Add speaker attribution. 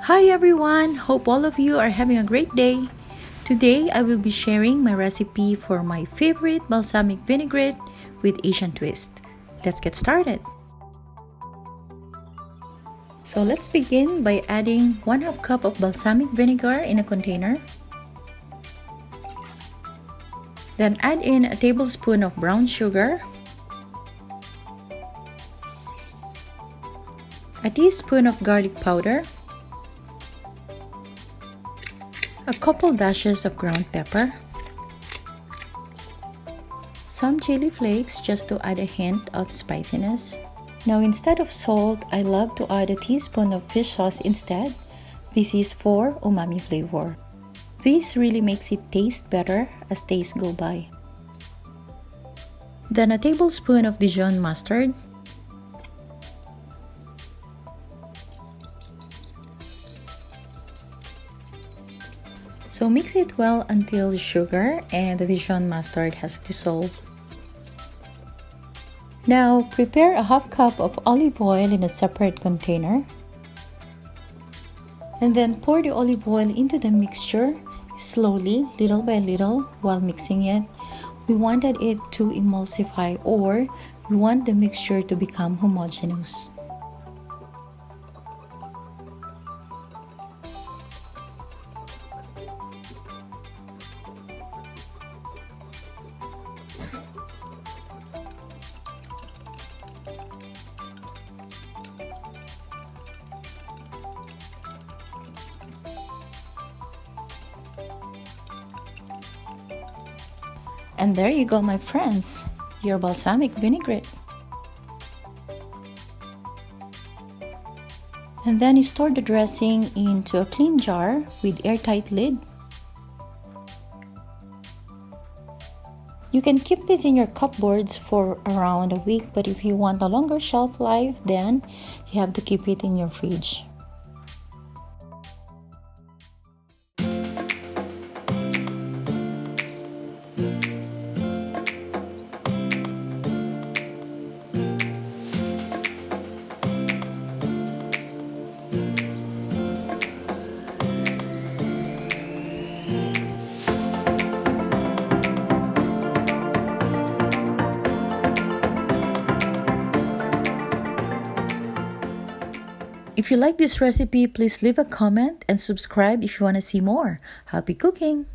Speaker 1: Hi everyone! Hope all of you are having a great day. Today I will be sharing my recipe for my favorite balsamic vinaigrette with Asian twist. Let's get started. So let's begin by adding 1/2 cup of balsamic vinegar in a container. Then add in a tablespoon of brown sugar, a teaspoon of garlic powder, a couple dashes of ground pepper, some chili flakes just to add a hint of spiciness. Now instead of salt, I love to add a teaspoon of fish sauce instead. This is for umami flavor. This really makes it taste better as days go by. Then a tablespoon of Dijon mustard, so mix it well until the sugar and the Dijon mustard has dissolved. Now prepare a 1/2 cup of olive oil in a separate container. And then pour the olive oil into the mixture slowly, little by little, while mixing it. We wanted it to emulsify, or we want the mixture to become homogeneous. And there you go, my friends, your balsamic vinaigrette. And then you store the dressing into a clean jar with airtight lid. You can keep this in your cupboards for around a week, but if you want a longer shelf life, then you have to keep it in your fridge. If you like this recipe, please leave a comment and subscribe if you want to see more. Happy cooking!